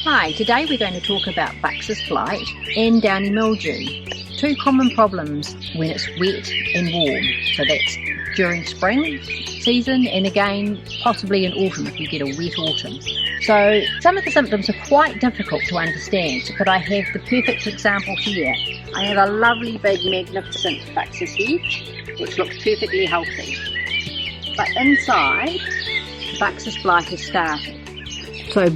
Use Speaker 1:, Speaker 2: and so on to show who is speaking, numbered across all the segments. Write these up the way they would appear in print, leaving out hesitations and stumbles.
Speaker 1: Hi, today we're going to talk about Buxus blight and downy mildew. Two common problems when it's wet and warm. So that's during spring season and again possibly in autumn if you get a wet autumn. So some of the symptoms are quite difficult to understand, but I have the perfect example here. I have a lovely big magnificent Buxus hedge which looks perfectly healthy. But inside, Buxus blight has started. So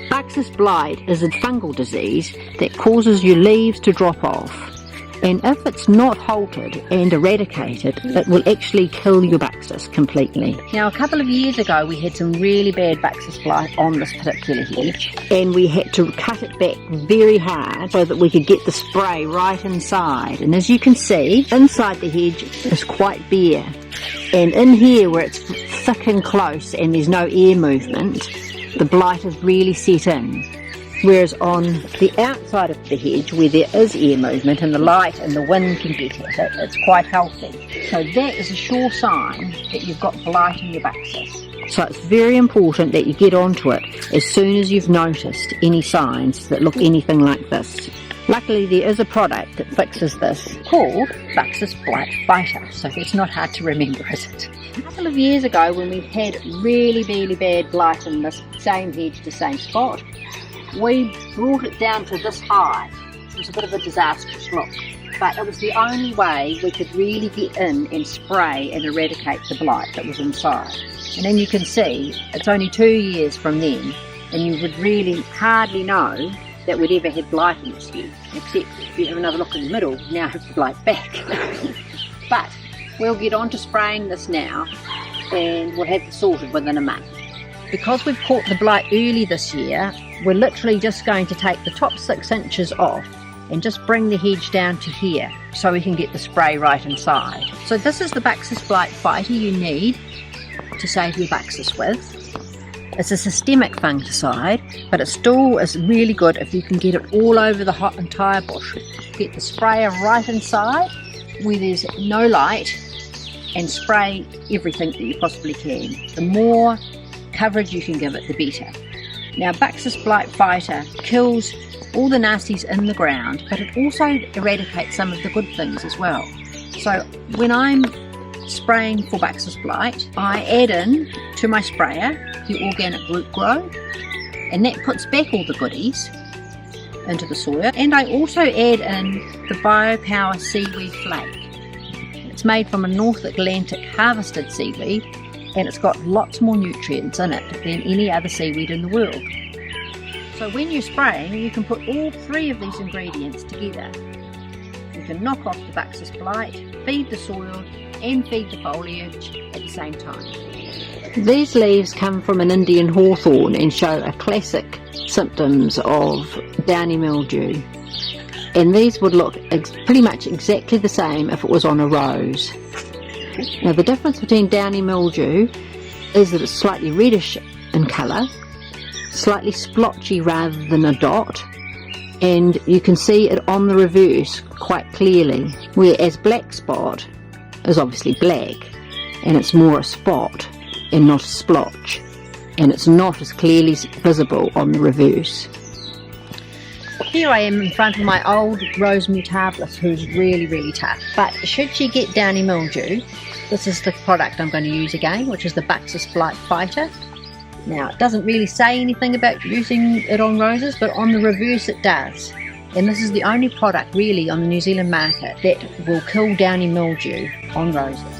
Speaker 1: Buxus blight is a fungal disease that causes your leaves to drop off, and if it's not halted and eradicated, it will actually kill your Buxus completely. Now, a couple of years ago we had some really bad Buxus blight on this particular hedge, and we had to cut it back very hard so that we could get the spray right inside. And as you can see, inside the hedge is quite bare, and in here where it's thick and close and there's no air movement, the blight is really set in. Whereas on the outside of the hedge, where there is air movement and the light and the wind can get at it, it's quite healthy. So that is a sure sign that you've got blight in your Buxus. So it's very important that you get onto it as soon as you've noticed any signs that look anything like this. Luckily there is a product that fixes this called Buxus Blight Fighter, so it's not hard to remember, is it? A couple of years ago when we had really bad blight in this same hedge, the same spot, we brought it down to this high. It was a bit of a disastrous look, but it was the only way we could really get in and spray and eradicate the blight that was inside. And then you can see it's only 2 years from then, and you would really hardly know that we'd ever had blight in this hedge, except if you have another look in the middle, now have the blight back. But we'll get on to spraying this now, and we'll have it sorted within a month. Because we've caught the blight early this year, we're literally just going to take the top 6 inches off and just bring the hedge down to here so we can get the spray right inside. So this is the Buxus Blight Fighter you need to save your Buxus with. It's a systemic fungicide, but it still is really good if you can get it all over the entire bush. Get the sprayer right inside where there's no light and spray everything that you possibly can. The more coverage you can give it, the better. Now, Buxus Blight Fighter kills all the nasties in the ground, but it also eradicates some of the good things as well. So when I'm spraying for Buxus blight, I add in to my sprayer the organic root grow, and that puts back all the goodies into the soil. And I also add in the Biopower seaweed flake. It's made from a North Atlantic harvested seaweed, and it's got lots more nutrients in it than any other seaweed in the world. So when you're spraying, you can put all 3 of these ingredients together. You can knock off the Buxus blight, feed the soil and feed the foliage at the same time. These leaves come from an Indian hawthorn and show a classic symptoms of downy mildew. And these would look pretty much exactly the same if it was on a rose. Now the difference between downy mildew is that it's slightly reddish in colour, slightly splotchy rather than a dot, and you can see it on the reverse quite clearly, whereas black spot is obviously black and it's more a spot and not a splotch, and it's not as clearly visible on the reverse. Here I am in front of my old Rose Mutabilis, who's really tough, but should she get downy mildew, this is the product I'm going to use again, which is the Buxus Blight Fighter. Now, it doesn't really say anything about using it on roses, but on the reverse it does. And this is the only product really on the New Zealand market that will kill downy mildew on roses.